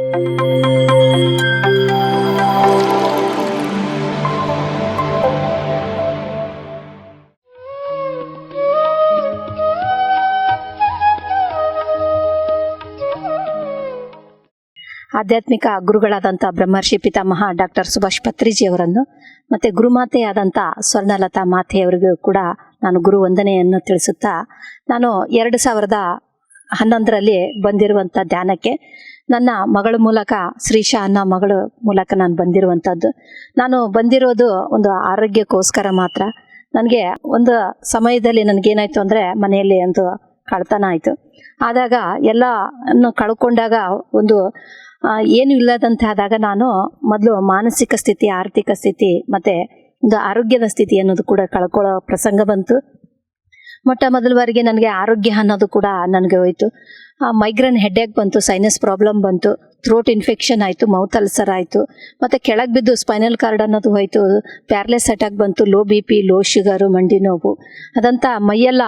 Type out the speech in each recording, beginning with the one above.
ಆಧ್ಯಾತ್ಮಿಕ ಗುರುಗಳಾದಂಥ ಬ್ರಹ್ಮರ್ಷಿ ಪಿತಾಮಹ ಡಾಕ್ಟರ್ ಸುಭಾಷ್ ಪತ್ರಿಜಿಯವರನ್ನು ಮತ್ತು ಗುರುಮಾತೆಯಾದಂಥ ಸ್ವರ್ಣಲತಾ ಮಾತೆಯವರಿಗೂ ಕೂಡ ನಾನು ಗುರು ವಂದನೆಯನ್ನು ತಿಳಿಸುತ್ತಾ, ನಾನು 2011ರಲ್ಲಿ ಬಂದಿರುವಂಥ ಧ್ಯಾನಕ್ಕೆ ನನ್ನ ಮಗಳ ಮೂಲಕ, ಶ್ರೀಶಾ ಅನ್ನೋ ಮಗಳ ಮೂಲಕ ನಾನು ಬಂದಿರುವಂಥದ್ದು. ನಾನು ಬಂದಿರೋದು ಒಂದು ಆರೋಗ್ಯಕ್ಕೋಸ್ಕರ ಮಾತ್ರ. ನನಗೆ ಒಂದು ಸಮಯದಲ್ಲಿ ನನಗೇನಾಯಿತು ಅಂದರೆ, ಮನೆಯಲ್ಲಿ ಒಂದು ಕಳ್ತನ ಆಯಿತು. ಆದಾಗ ಎಲ್ಲವನ್ನು ಕಳ್ಕೊಂಡಾಗ ಒಂದು ಏನು ಇಲ್ಲದಂತೆ ಆದಾಗ ನಾನು ಮೊದಲು ಮಾನಸಿಕ ಸ್ಥಿತಿ, ಆರ್ಥಿಕ ಸ್ಥಿತಿ ಮತ್ತು ಒಂದು ಆರೋಗ್ಯದ ಸ್ಥಿತಿ ಅನ್ನೋದು ಕೂಡ ಕಳ್ಕೊಳ್ಳೋ ಪ್ರಸಂಗ ಬಂತು. ಮೊಟ್ಟ ಮೊದಲ ಬಾರಿಗೆ ನನಗೆ ಆರೋಗ್ಯ ಅನ್ನೋದು ಕೂಡ ನನಗೆ ಹೋಯಿತು. ಮೈಗ್ರೇನ್ ಹೆಡ್ಏಕ್ ಬಂತು, ಸೈನಸ್ ಪ್ರಾಬ್ಲಮ್ ಬಂತು, ಥ್ರೋಟ್ ಇನ್ಫೆಕ್ಷನ್ ಆಯಿತು, ಮೌತ್ ಅಲ್ಸರ್ ಆಯಿತು, ಮತ್ತು ಕೆಳಗೆ ಬಿದ್ದು ಸ್ಪೈನಲ್ ಕಾರ್ಡ್ ಅನ್ನೋದು ಹೋಯಿತು, ಪ್ಯಾರ್ಲೆಸ್ ಅಟ್ಯಾಕ್ ಬಂತು, ಲೋ BP, ಲೋ ಶುಗರು, ಮಂಡಿ ನೋವು, ಅದಂತ ಮೈಯೆಲ್ಲ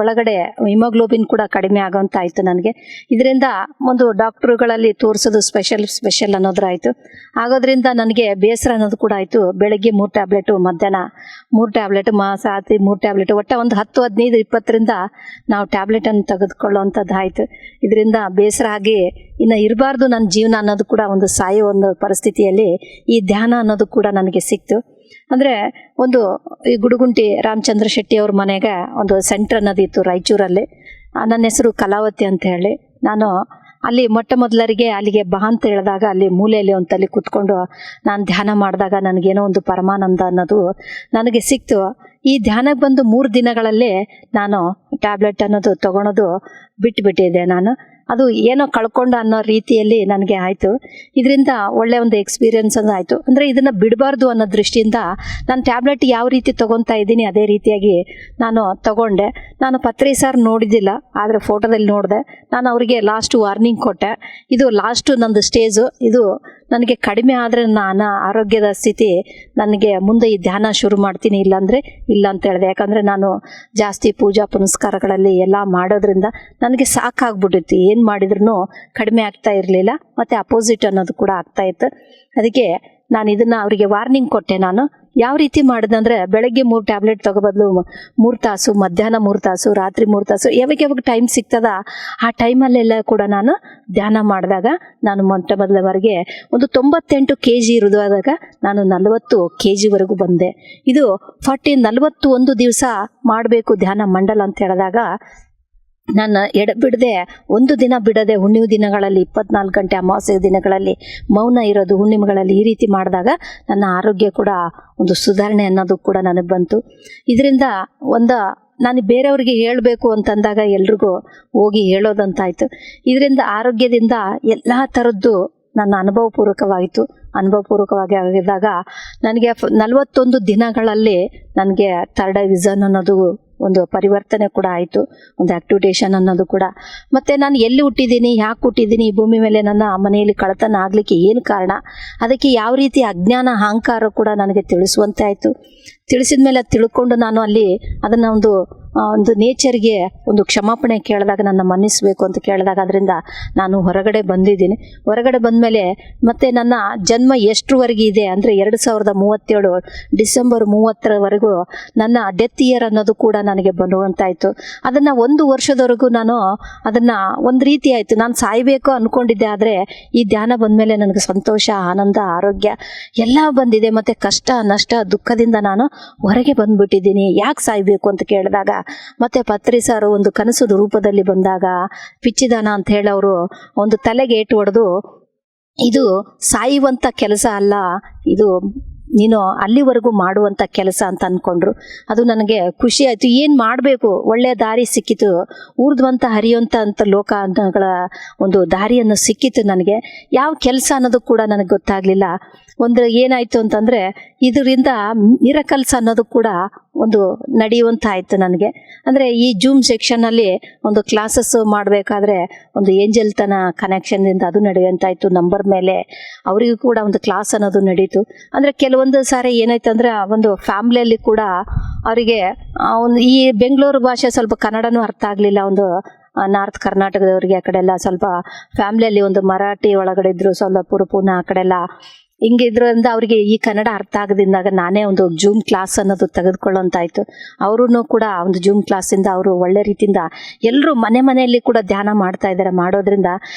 ಒಳಗಡೆ ಹಿಮೋಗ್ಲೋಬಿನ್ ಕೂಡ ಕಡಿಮೆ ಆಗೋಂತ ಆಯಿತು ನನಗೆ. ಇದರಿಂದ ಒಂದು ಡಾಕ್ಟ್ರುಗಳಲ್ಲಿ ತೋರಿಸೋದು ಸ್ಪೆಷಲ್ ಅನ್ನೋದ್ರಾಯಿತು. ಆಗೋದ್ರಿಂದ ನನಗೆ ಬೇಸರ ಅನ್ನೋದು ಕೂಡ ಆಯಿತು. ಬೆಳಗ್ಗೆ 3 ಟ್ಯಾಬ್ಲೆಟು, ಮಧ್ಯಾಹ್ನ 3 ಟ್ಯಾಬ್ಲೆಟ್, ರಾತ್ರಿ 3 ಟ್ಯಾಬ್ಲೆಟ್, ಒಟ್ಟು ಒಂದು 10, 15, 20ರಿಂದ ನಾವು ಟ್ಯಾಬ್ಲೆಟನ್ನು ತೆಗೆದುಕೊಳ್ಳುವಂಥದ್ದು ಆಯಿತು. ಇದರಿಂದ ಬೇಸರ ಆಗಿ ಇನ್ನು ಇರಬಾರ್ದು ನನ್ನ ಜೀವನ ಅನ್ನೋದು ಕೂಡ ಒಂದು ಸಾಯೋ ಒಂದು ಪರಿಸ್ಥಿತಿಯಲ್ಲಿ ಈ ಧ್ಯಾನ ಅನ್ನೋದು ಕೂಡ ನನಗೆ ಸಿಕ್ತು. ಅಂದರೆ ಒಂದು ಈ ಗುಡುಗುಂಟಿ ರಾಮಚಂದ್ರ ಶೆಟ್ಟಿ ಅವ್ರ ಮನೆಗೆ ಒಂದು ಸೆಂಟ್ರ್ ಅನ್ನೋದಿತ್ತು ರಾಯಚೂರಲ್ಲಿ. ನನ್ನ ಹೆಸರು ಕಲಾವತಿ ಅಂತ ಹೇಳಿ. ನಾನು ಅಲ್ಲಿ ಮೊಟ್ಟ ಮೊದಲರಿಗೆ ಅಲ್ಲಿಗೆ ಬಾ ಅಂತ ಹೇಳಿದಾಗ ಅಲ್ಲಿ ಮೂಲೆಯಲ್ಲಿ ಒಂದಲ್ಲಿ ಕೂತ್ಕೊಂಡು ನಾನು ಧ್ಯಾನ ಮಾಡಿದಾಗ ನನಗೇನೋ ಒಂದು ಪರಮಾನಂದ ಅನ್ನೋದು ನನಗೆ ಸಿಕ್ತು. ಈ ಧ್ಯಾನಕ್ಕೆ ಬಂದು 3 ದಿನಗಳಲ್ಲೇ ನಾನು ಟ್ಯಾಬ್ಲೆಟ್ ಅನ್ನೋದು ತೊಗೊಳೋದು ಬಿಟ್ಟುಬಿಟ್ಟಿದ್ದೆ. ನಾನು ಅದು ಏನೋ ಕಳ್ಕೊಂಡು ಅನ್ನೋ ರೀತಿಯಲ್ಲಿ ನನಗೆ ಆಯಿತು. ಇದರಿಂದ ಒಳ್ಳೆಯ ಒಂದು ಎಕ್ಸ್ಪೀರಿಯನ್ಸ್ ಅನ್ನೋ ಆಯಿತು. ಅಂದರೆ ಇದನ್ನು ಬಿಡಬಾರ್ದು ಅನ್ನೋ ದೃಷ್ಟಿಯಿಂದ ನಾನು ಟ್ಯಾಬ್ಲೆಟ್ ಯಾವ ರೀತಿ ತೊಗೊತಾ ಇದ್ದೀನಿ ಅದೇ ರೀತಿಯಾಗಿ ನಾನು ತೊಗೊಂಡೆ. ನಾನು ಪತ್ರಿ ಸಾರ್ ನೋಡಿದ್ದಿಲ್ಲ, ಆದರೆ ಫೋಟೋದಲ್ಲಿ ನೋಡಿದೆ. ನಾನು ಅವರಿಗೆ ಲಾಸ್ಟ್ ವಾರ್ನಿಂಗ್ ಕೊಟ್ಟೆ, ಇದು ಲಾಸ್ಟು ನಂದು ಸ್ಟೇಜು, ಇದು ನನಗೆ ಕಡಿಮೆ ಆದರೆ ನಾನು ಆರೋಗ್ಯದ ಸ್ಥಿತಿ ನನಗೆ ಮುಂದೆ ಈ ಧ್ಯಾನ ಶುರು ಮಾಡ್ತೀನಿ, ಇಲ್ಲಾಂದರೆ ಇಲ್ಲ ಅಂತ ಹೇಳಿದೆ. ಯಾಕಂದರೆ ನಾನು ಜಾಸ್ತಿ ಪೂಜಾ ಪುನಸ್ಕಾರಗಳಲ್ಲಿ ಎಲ್ಲ ಮಾಡೋದ್ರಿಂದ ನನಗೆ ಸಾಕಾಗ್ಬಿಟ್ಟಿತ್ತು. ಏನು ಮಾಡಿದ್ರೂ ಕಡಿಮೆ ಆಗ್ತಾ ಇರಲಿಲ್ಲ, ಮತ್ತು ಅಪೋಸಿಟ್ ಅನ್ನೋದು ಕೂಡ ಆಗ್ತಾಯಿತ್ತು. ಅದಕ್ಕೆ ನಾನು ಇದನ್ನು ಅವರಿಗೆ ವಾರ್ನಿಂಗ್ ಕೊಟ್ಟೆ. ನಾನು ಯಾವ ರೀತಿ ಮಾಡಿದಂದರೆ, ಬೆಳಗ್ಗೆ 3 ಟ್ಯಾಬ್ಲೆಟ್ ತಗೋಬದಲು 3 ತಾಸು, ಮಧ್ಯಾಹ್ನ 3 ತಾಸು, ರಾತ್ರಿ 3 ತಾಸು, ಯಾವಾಗ ಟೈಮ್ ಸಿಗ್ತದ ಆ ಟೈಮಲ್ಲೆಲ್ಲ ಕೂಡ ನಾನು ಧ್ಯಾನ ಮಾಡಿದಾಗ ನಾನು ಮೊಟ್ಟ ಮೊದಲವರೆಗೆ ಒಂದು 98 kg ಇರೋದಾಗ ನಾನು 40 kgವರೆಗೂ ಬಂದೆ. ಇದು 41 ದಿವಸ ಮಾಡಬೇಕು ಧ್ಯಾನ ಮಂಡಲ ಅಂತ ಹೇಳಿದಾಗ ನಾನು ಬಿಡದೆ, ಒಂದು ದಿನ ಬಿಡದೆ, ಹುಣ್ಣಿಮೆ ದಿನಗಳಲ್ಲಿ 24 ಗಂಟೆ, ಅಮಾವಾಸ್ಯೆ ದಿನಗಳಲ್ಲಿ ಮೌನ ಇರೋದು, ಹುಣ್ಣಿಮೆಗಳಲ್ಲಿ ಈ ರೀತಿ ಮಾಡಿದಾಗ ನನ್ನ ಆರೋಗ್ಯ ಕೂಡ ಒಂದು ಸುಧಾರಣೆ ಅನ್ನೋದು ಕೂಡ ನನಗೆ ಬಂತು. ಇದರಿಂದ ನಾನು ಬೇರೆಯವ್ರಿಗೆ ಹೇಳಬೇಕು ಅಂತಂದಾಗ ಎಲ್ರಿಗೂ ಹೋಗಿ ಹೇಳೋದಂತಾಯಿತು. ಇದರಿಂದ ಆರೋಗ್ಯದಿಂದ ಎಲ್ಲ ಥರದ್ದು ನನ್ನ ಅನುಭವಪೂರ್ವಕವಾಗಿ ಆಗಿದ್ದಾಗ ನನಗೆ 41 ದಿನಗಳಲ್ಲಿ ನನಗೆ ಥರ್ಡ್ ಐ ವಿಷನ್ ಅನ್ನೋದು ಒಂದು ಪರಿವರ್ತನೆ ಕೂಡ ಆಯಿತು, ಒಂದು ಆಕ್ಟಿವೇಶನ್ ಅನ್ನೋದು ಕೂಡ. ಮತ್ತು ನಾನು ಎಲ್ಲಿ ಹುಟ್ಟಿದ್ದೀನಿ, ಯಾಕೆ ಹುಟ್ಟಿದ್ದೀನಿ, ಈ ಭೂಮಿ ಮೇಲೆ ನನ್ನ ಮನೆಯಲ್ಲಿ ಕಳ್ಳತನ ಆಗಲಿಕ್ಕೆ ಏನು ಕಾರಣ, ಅದಕ್ಕೆ ಯಾವ ರೀತಿ ಅಜ್ಞಾನ ಅಹಂಕಾರ ಕೂಡ ನನಗೆ ತಿಳಿಸುವಂತೆ ಆಯಿತು. ತಿಳಿಸಿದ ಮೇಲೆ ತಿಳ್ಕೊಂಡು ನಾನು ಅಲ್ಲಿ ಅದನ್ನು ಒಂದು ನೇಚರ್ಗೆ ಒಂದು ಕ್ಷಮಾಪಣೆ ಕೇಳಿದಾಗ, ನನ್ನ ಮನ್ನಿಸಬೇಕು ಅಂತ ಕೇಳಿದಾಗ ಅದರಿಂದ ನಾನು ಹೊರಗಡೆ ಬಂದಿದ್ದೀನಿ. ಹೊರಗಡೆ ಬಂದಮೇಲೆ ಮತ್ತೆ ನನ್ನ ಜನ್ಮ ಎಷ್ಟರವರೆಗೆ ಇದೆ ಅಂದರೆ 2037 ಡಿಸೆಂಬರ್ 30ರವರೆಗೂ ನನ್ನ ಡೆತ್ ಇಯರ್ ಅನ್ನೋದು ಕೂಡ ನನಗೆ ಬರುವಂತಾಯಿತು. ಅದನ್ನು 1 ವರ್ಷದವರೆಗೂ ನಾನು ಅದನ್ನು ಒಂದು ರೀತಿ ಆಯಿತು. ನಾನು ಸಾಯಬೇಕು ಅಂದ್ಕೊಂಡಿದ್ದೆ, ಆದರೆ ಈ ಧ್ಯಾನ ಬಂದಮೇಲೆ ನನಗೆ ಸಂತೋಷ, ಆನಂದ, ಆರೋಗ್ಯ ಎಲ್ಲ ಬಂದಿದೆ. ಮತ್ತು ಕಷ್ಟ, ನಷ್ಟ, ದುಃಖದಿಂದ ನಾನು ಹೊರಗೆ ಬಂದುಬಿಟ್ಟಿದ್ದೀನಿ. ಯಾಕೆ ಸಾಯಬೇಕು ಅಂತ ಕೇಳಿದಾಗ, ಮತ್ತು ಪತ್ರಿ ಸಾರು ಒಂದು ಕನಸು ರೂಪದಲ್ಲಿ ಬಂದಾಗ, ಪಿಚ್ಚಿದಾನ ಅಂತ ಹೇಳೋರು ಒಂದು ತಲೆಗೆ ಏಟು ಹೊಡೆದು, ಇದು ಸಾಯುವಂಥ ಕೆಲಸ ಅಲ್ಲ, ಇದು ನೀನು ಅಲ್ಲಿವರೆಗೂ ಮಾಡುವಂಥ ಕೆಲಸ ಅಂತ ಅಂದ್ಕೊಂಡ್ರು. ಅದು ನನಗೆ ಖುಷಿ ಆಯಿತು. ಏನು ಮಾಡಬೇಕು, ಒಳ್ಳೆಯ ದಾರಿ ಸಿಕ್ಕಿತು, ಊರ್ಧ್ವಂತ ಹರಿಯುವಂಥ ಲೋಕಗಳ ಒಂದು ದಾರಿಯನ್ನು ಸಿಕ್ಕಿತು ನನಗೆ. ಯಾವ ಕೆಲಸ ಅನ್ನೋದು ಕೂಡ ನನಗೆ ಗೊತ್ತಾಗಲಿಲ್ಲ. ಏನಾಯಿತು ಅಂತಂದರೆ, ಇದರಿಂದ ಮಿರಕಲ್ಸ್ ಅನ್ನೋದು ಕೂಡ ಒಂದು ನಡೆಯುವಂಥ ಆಯಿತು ನನಗೆ. ಅಂದರೆ ಈ ಜೂಮ್ ಸೆಕ್ಷನಲ್ಲಿ ಒಂದು ಕ್ಲಾಸಸ್ ಮಾಡಬೇಕಾದ್ರೆ ಒಂದು ಏಂಜಲ್ ತನ ಕನೆಕ್ಷನ್ನಿಂದ ಅದು ನಡೆಯುವಂತಾಯಿತು. ನಂಬರ್ ಮೇಲೆ ಅವರಿಗೂ ಕೂಡ ಒಂದು ಕ್ಲಾಸ್ ಅನ್ನೋದು ನಡೀತು. ಅಂದರೆ ಕೆಲವೊಂದು ಸಾರಿ ಏನಾಯ್ತು ಅಂದರೆ, ಒಂದು ಫ್ಯಾಮ್ಲಿಯಲ್ಲಿ ಕೂಡ ಅವರಿಗೆ ಈ ಬೆಂಗಳೂರು ಭಾಷೆ ಸ್ವಲ್ಪ ಕನ್ನಡನೂ ಅರ್ಥ ಆಗಲಿಲ್ಲ. ನಾರ್ತ್ ಕರ್ನಾಟಕದವ್ರಿಗೆ ಆ ಕಡೆ ಎಲ್ಲ ಸ್ವಲ್ಪ ಫ್ಯಾಮಿಲಿಯಲ್ಲಿ ಒಂದು ಮರಾಠಿ ಒಳಗಡೆ ಇದ್ರು, ಸೊಲ್ಲಾಪುರ, ಪೂನಾ ಆ ಕಡೆ ಎಲ್ಲ ಹಿಂಗಿದ್ರಿಂದ ಅವರಿಗೆ ಈ ಕನ್ನಡ ಅರ್ಥ ಆಗದಿಂದಾಗ ನಾನೇ ಒಂದು ಜೂಮ್ ಕ್ಲಾಸ್ ಅನ್ನೋದು ತೆಗೆದುಕೊಳ್ಳೋಂತಾಯ್ತು. ಅವರು ಕೂಡ ಒಂದು ಜೂಮ್ ಕ್ಲಾಸಿಂದ ಅವರು ಒಳ್ಳೆ ರೀತಿಯಿಂದ ಎಲ್ಲರೂ ಮನೆಯಲ್ಲಿ ಕೂಡ ಧ್ಯಾನ ಮಾಡ್ತಾ ಇದ್ದಾರೆ. ಮಾಡೋದ್ರಿಂದ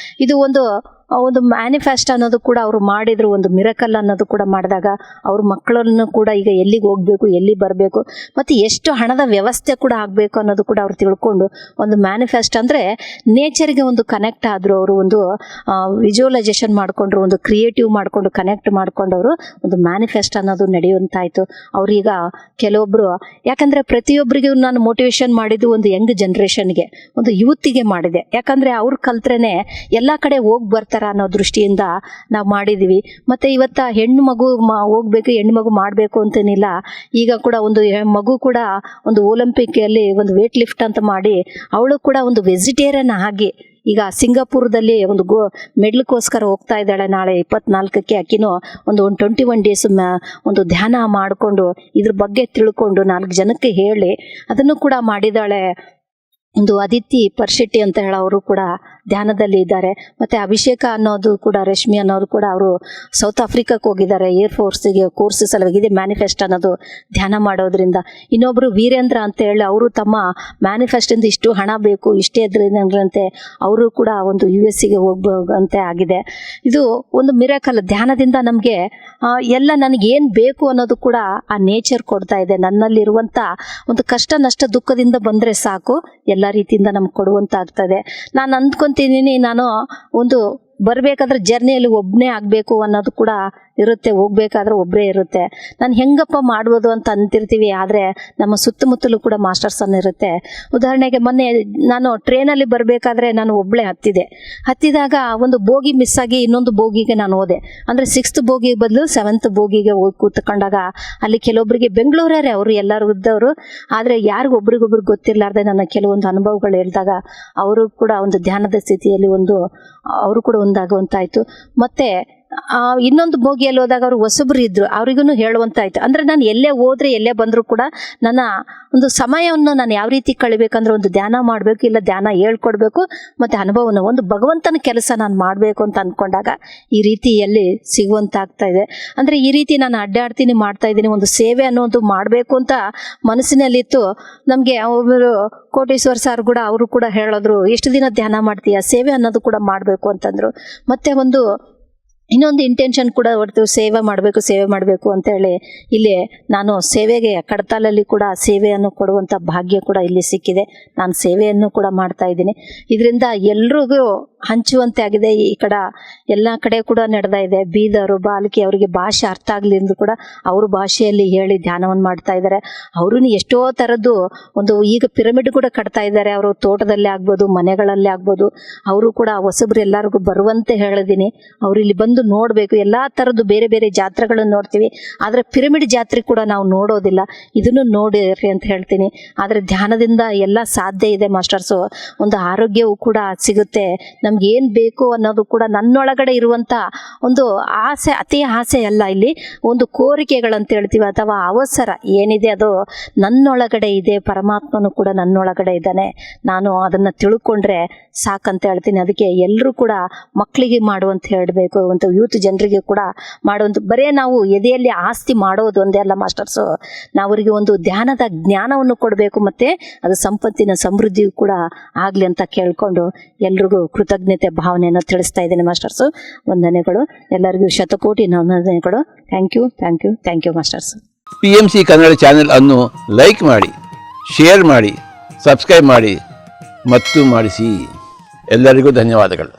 ಇದು ಒಂದು ಮ್ಯಾನಿಫೆಸ್ಟ್ ಅನ್ನೋದು ಕೂಡ ಅವರು ಮಾಡಿದ್ರು, ಒಂದು ಮಿರಕಲ್ ಅನ್ನೋದು ಕೂಡ ಮಾಡಿದಾಗ ಅವ್ರ ಮಕ್ಕಳನ್ನು ಕೂಡ ಈಗ ಎಲ್ಲಿಗೆ ಹೋಗ್ಬೇಕು, ಎಲ್ಲಿ ಬರಬೇಕು, ಮತ್ತು ಎಷ್ಟು ಹಣದ ವ್ಯವಸ್ಥೆ ಕೂಡ ಆಗಬೇಕು ಅನ್ನೋದು ಕೂಡ ಅವ್ರು ತಿಳ್ಕೊಂಡು ಒಂದು ಮ್ಯಾನಿಫೆಸ್ಟ್ ಅಂದರೆ ನೇಚರ್ಗೆ ಒಂದು ಕನೆಕ್ಟ್ ಆದರು. ಅವರು ಒಂದು ವಿಜುವಲೈಸೇಷನ್ ಮಾಡಿಕೊಂಡ್ರು, ಒಂದು ಕ್ರಿಯೇಟಿವ್ ಮಾಡಿಕೊಂಡು ಕನೆಕ್ಟ್ ಮಾಡ್ಕೊಂಡವರು ಒಂದು ಮ್ಯಾನಿಫೆಸ್ಟ್ ಅನ್ನೋದು ನಡೆಯುವಂತಾಯಿತು. ಅವ್ರೀಗ ಕೆಲವೊಬ್ಬರು, ಯಾಕಂದರೆ ಪ್ರತಿಯೊಬ್ಬರಿಗೂ ನಾನು ಮೋಟಿವೇಶನ್ ಮಾಡಿದ್ದು ಒಂದು ಯಂಗ್ ಜನ್ರೇಷನ್ಗೆ, ಒಂದು ಯೂತಿಗೆ ಮಾಡಿದೆ. ಯಾಕಂದರೆ ಅವ್ರು ಕಲ್ತ್ರೇ ಎಲ್ಲ ಕಡೆ ಹೋಗಿ ಬರ್ತಾರೆ ಅನ್ನೋ ದೃಷ್ಟಿಯಿಂದ ನಾವು ಮಾಡಿದ್ದೀವಿ. ಮತ್ತು ಇವತ್ತು ಹೆಣ್ಣು ಮಗು ಹೋಗ್ಬೇಕು, ಹೆಣ್ಣು ಮಗು ಮಾಡಬೇಕು ಅಂತೇನಿಲ್ಲ. ಈಗ ಕೂಡ ಒಂದು ಮಗು ಕೂಡ ಒಂದು ಒಲಿಂಪಿಕ್ಕಲ್ಲಿ ಒಂದು ವೇಟ್ ಲಿಫ್ಟ್ ಅಂತ ಮಾಡಿ ಅವಳು ಕೂಡ ಒಂದು ವೆಜಿಟೇರಿಯನ್ ಆಗಿ ಈಗ ಸಿಂಗಾಪುರದಲ್ಲಿ ಒಂದು ಮೆಡ್ಲ್ಗೋಸ್ಕರ ಹೋಗ್ತಾ ಇದ್ದಾಳೆ. ನಾಳೆ 24ಕ್ಕೆ ಆಕಿನೂ ಒಂದು 21 ಡೇಸ್ ಒಂದು ಧ್ಯಾನ ಮಾಡಿಕೊಂಡು ಇದ್ರ ಬಗ್ಗೆ ತಿಳ್ಕೊಂಡು 4 ಜನಕ್ಕೆ ಹೇಳಿ ಅದನ್ನು ಕೂಡ ಮಾಡಿದ್ದಾಳೆ. ಒಂದು ಅದಿತಿ ಪರ್ಶೆಟ್ಟಿ ಅಂತ ಹೇಳೋರು ಕೂಡ ಧ್ಯಾನದಲ್ಲಿ ಇದ್ದಾರೆ. ಮತ್ತು ಅಭಿಷೇಕ ಅನ್ನೋದು ಕೂಡ, ರಶ್ಮಿ ಅನ್ನೋರು ಕೂಡ ಅವರು ಸೌತ್ ಆಫ್ರಿಕಾಕ್ಕೆ ಹೋಗಿದ್ದಾರೆ, ಏರ್ಫೋರ್ಸಿಗೆ ಕೋರ್ಸಸ್ ಎಲ್ಲ ಹೋಗಿದೆ ಮ್ಯಾನಿಫೆಸ್ಟ್ ಅನ್ನೋದು ಧ್ಯಾನ ಮಾಡೋದ್ರಿಂದ. ಇನ್ನೊಬ್ಬರು ವೀರೇಂದ್ರ ಅಂತ ಹೇಳಿ ಅವರು ತಮ್ಮ ಮ್ಯಾನಿಫೆಸ್ಟಿಂದ ಇಷ್ಟು ಹಣ ಬೇಕು, ಇಷ್ಟೇ ಇದ್ರಂತೆ ಅವರು ಕೂಡ ಒಂದು US ಹೋಗಂತೆ ಆಗಿದೆ. ಇದು ಒಂದು ಮಿರಾಕಲ್. ಧ್ಯಾನದಿಂದ ನಮಗೆ ಎಲ್ಲ ನನಗೇನು ಬೇಕು ಅನ್ನೋದು ಕೂಡ ಆ ನೇಚರ್ ಕೊಡ್ತಾ ಇದೆ. ನನ್ನಲ್ಲಿರುವಂಥ ಒಂದು ಕಷ್ಟ ನಷ್ಟ ದುಃಖದಿಂದ ಬಂದರೆ ಸಾಕು, ಎಲ್ಲ ರೀತಿಯಿಂದ ನಮ್ಗೆ ಕೊಡುವಂತ ಆಗ್ತದೆ. ನಾನು ಅಂದ್ಕೊಂತೀನಿ, ನಾನು ಒಂದು ಬರಬೇಕಾದ್ರೆ ಜರ್ನಿಯಲ್ಲಿ ಒಬ್ಬನೇ ಆಗಬೇಕು ಅನ್ನೋದು ಕೂಡ ಇರುತ್ತೆ, ಹೋಗ್ಬೇಕಾದ್ರೆ ಒಬ್ಬರೇ ಇರುತ್ತೆ. ನಾನು ಹೆಂಗಪ್ಪ ಮಾಡ್ಬೋದು ಅಂತ ಅಂತಿರ್ತೀವಿ, ಆದರೆ ನಮ್ಮ ಸುತ್ತಮುತ್ತಲೂ ಕೂಡ ಮಾಸ್ಟರ್ಸ್ ಅನ್ನಿರುತ್ತೆ. ಉದಾಹರಣೆಗೆ ಮೊನ್ನೆ ನಾನು ಟ್ರೈನಲ್ಲಿ ಬರಬೇಕಾದ್ರೆ ನಾನು ಒಬ್ಬಳೇ ಹತ್ತಿದಾಗ ಒಂದು ಬೋಗಿ ಮಿಸ್ ಆಗಿ ಇನ್ನೊಂದು ಬೋಗಿಗೆ ನಾನು ಹೋದೆ. ಅಂದರೆ 6th ಬೋಗಿ ಬದಲು 7th ಬೋಗಿಗೆ ಹೋಗಿ ಕೂತ್ಕೊಂಡಾಗ ಅಲ್ಲಿ ಕೆಲವೊಬ್ಬರಿಗೆ ಬೆಂಗಳೂರೇ ಅವರು ಎಲ್ಲರೂ ಇದ್ದವರು, ಆದರೆ ಯಾರಿಗೂ ಒಬ್ರಿಗೊಬ್ರು ಗೊತ್ತಿರಲಾರ್ದೆ ನನ್ನ ಕೆಲವೊಂದು ಅನುಭವಗಳು ಹೇಳಿದಾಗ ಅವರು ಕೂಡ ಒಂದು ಧ್ಯಾನದ ಸ್ಥಿತಿಯಲ್ಲಿ ಅವರು ಕೂಡ ಒಂದಾಗುವಂತಾಯಿತು. ಮತ್ತು ಇನ್ನೊಂದು ಬೋಗಿಯಲ್ಲಿ ಹೋದಾಗ ಅವರು ಹೊಸಬ್ರು ಇದ್ರು, ಅವ್ರಿಗೂ ಹೇಳುವಂತಾಯ್ತು. ಅಂದರೆ ನಾನು ಎಲ್ಲೇ ಹೋದ್ರೆ ಎಲ್ಲೇ ಬಂದರೂ ಕೂಡ ನನ್ನ ಒಂದು ಸಮಯವನ್ನು ನಾನು ಯಾವ ರೀತಿ ಕಳಿಬೇಕಂದ್ರೆ ಒಂದು ಧ್ಯಾನ ಮಾಡಬೇಕು, ಇಲ್ಲ ಧ್ಯಾನ ಹೇಳ್ಕೊಡ್ಬೇಕು, ಮತ್ತು ಅನುಭವನ ಒಂದು ಭಗವಂತನ ಕೆಲಸ ನಾನು ಮಾಡಬೇಕು ಅಂತ ಅಂದ್ಕೊಂಡಾಗ ಈ ರೀತಿಯಲ್ಲಿ ಸಿಗುವಂತಾಗ್ತಾ ಇದೆ. ಅಂದರೆ ಈ ರೀತಿ ನಾನು ಅಡ್ಡಾಡ್ತೀನಿ, ಮಾಡ್ತಾ ಇದ್ದೀನಿ, ಒಂದು ಸೇವೆ ಅನ್ನೋದು ಮಾಡಬೇಕು ಅಂತ ಮನಸ್ಸಿನಲ್ಲಿತ್ತು. ನಮಗೆ ಅವರು ಕೋಟೇಶ್ವರ್ ಸರ್ ಕೂಡ ಅವರು ಕೂಡ ಹೇಳಿದ್ರು, ಎಷ್ಟು ದಿನ ಧ್ಯಾನ ಮಾಡ್ತೀಯ, ಸೇವೆ ಅನ್ನೋದು ಕೂಡ ಮಾಡಬೇಕು ಅಂತಂದರು. ಮತ್ತು ಇನ್ನೊಂದು ಇಂಟೆನ್ಷನ್ ಕೂಡ ಹೊರತು ಸೇವೆ ಮಾಡಬೇಕು ಅಂತೇಳಿ ಇಲ್ಲಿ ನಾನು ಸೇವೆಗೆ ಕಡತಾಲಲ್ಲಿ ಕೂಡ ಸೇವೆಯನ್ನು ಕೊಡುವಂಥ ಭಾಗ್ಯ ಕೂಡ ಇಲ್ಲಿ ಸಿಕ್ಕಿದೆ. ನಾನು ಸೇವೆಯನ್ನು ಕೂಡ ಮಾಡ್ತಾ ಇದ್ದೀನಿ. ಇದರಿಂದ ಎಲ್ರಿಗೂ ಹಂಚುವಂತೆ ಆಗಿದೆ. ಈ ಎಲ್ಲ ಕಡೆ ಕೂಡ ನಡೆದ ಇದೆ. ಬೀದರು, ಬಾಲ್ಕಿ ಅವರಿಗೆ ಭಾಷೆ ಅರ್ಥ ಆಗಲಿಂದು ಕೂಡ ಅವ್ರ ಭಾಷೆಯಲ್ಲಿ ಹೇಳಿ ಧ್ಯಾನವನ್ನು ಮಾಡ್ತಾ ಇದ್ದಾರೆ. ಅವ್ರೂ ಎಷ್ಟೋ ಥರದ್ದು ಈಗ ಪಿರಮಿಡ್ ಕೂಡ ಕಟ್ತಾ ಇದ್ದಾರೆ. ಅವರು ತೋಟದಲ್ಲೇ ಆಗ್ಬೋದು, ಮನೆಗಳಲ್ಲೇ ಆಗ್ಬೋದು. ಅವರು ಕೂಡ ಹೊಸಬ್ರು ಎಲ್ಲರಿಗೂ ಬರುವಂತೆ ಹೇಳಿದ್ದೀನಿ. ಅವ್ರು ಇಲ್ಲಿ ಬಂದು ನೋಡಬೇಕು. ಎಲ್ಲ ಥರದ್ದು ಬೇರೆ ಬೇರೆ ಜಾತ್ರೆಗಳನ್ನು ನೋಡ್ತೀವಿ, ಆದರೆ ಪಿರಮಿಡ್ ಜಾತ್ರೆ ಕೂಡ ನಾವು ನೋಡೋದಿಲ್ಲ. ಇದನ್ನು ನೋಡಿರಿ ಅಂತ ಹೇಳ್ತೀನಿ. ಆದರೆ ಧ್ಯಾನದಿಂದ ಎಲ್ಲ ಸಾಧ್ಯ ಇದೆ ಮಾಸ್ಟರ್ಸು. ಒಂದು ಆರೋಗ್ಯವು ಕೂಡ ಸಿಗುತ್ತೆ. ನಮ್ಗೆ ಏನು ಬೇಕು ಅನ್ನೋದು ಕೂಡ ನನ್ನೊಳಗಡೆ ಇರುವಂಥ ಒಂದು ಆಸೆ, ಅತಿ ಆಸೆ ಅಲ್ಲ, ಇಲ್ಲಿ ಒಂದು ಕೋರಿಕೆಗಳಂತ ಹೇಳ್ತೀವಿ, ಅಥವಾ ಅವಸರ ಏನಿದೆ ಅದು ನನ್ನೊಳಗಡೆ ಇದೆ. ಪರಮಾತ್ಮನು ಕೂಡ ನನ್ನೊಳಗಡೆ ಇದ್ದಾನೆ. ನಾನು ಅದನ್ನು ತಿಳ್ಕೊಂಡ್ರೆ ಸಾಕಂತ ಹೇಳ್ತೀನಿ. ಅದಕ್ಕೆ ಎಲ್ಲರೂ ಕೂಡ ಮಕ್ಕಳಿಗೆ ಮಾಡುವಂತ ಹೇಳಬೇಕು, ಒಂದು ಯೂತ್ ಜನರಿಗೆ ಕೂಡ ಮಾಡುವಂಥ. ಬರೇ ನಾವು ಎದೆಯಲ್ಲಿ ಆಸ್ತಿ ಮಾಡೋದು ಒಂದೇ ಅಲ್ಲ ಮಾಸ್ಟರ್ಸು, ನಾವು ಅವರಿಗೆ ಒಂದು ಧ್ಯಾನದ ಜ್ಞಾನವನ್ನು ಕೊಡಬೇಕು, ಮತ್ತು ಅದು ಸಂಪತ್ತಿನ ಸಮೃದ್ಧಿಯೂ ಕೂಡ ಆಗಲಿ ಅಂತ ಕೇಳಿಕೊಂಡು ಎಲ್ರಿಗೂ ಕೃತಜ್ಞತೆ ಭಾವನೆಯನ್ನು ತಿಳಿಸ್ತಾ ಇದ್ದೇನೆ ಮಾಸ್ಟರ್ಸು. ವಂದನೆಗಳು ಎಲ್ಲರಿಗೂ, ಶತಕೋಟಿ ವಂದನೆಗಳು. Thank you masters. PMC Kannada channel ಅನ್ನು ಲೈಕ್ ಮಾಡಿ, ಶೇರ್ ಮಾಡಿ, ಸಬ್ಸ್ಕ್ರೈಬ್ ಮಾಡಿ ಮತ್ತು ಮಾಡಿಸಿ. ಎಲ್ಲರಿಗೂ ಧನ್ಯವಾದಗಳು.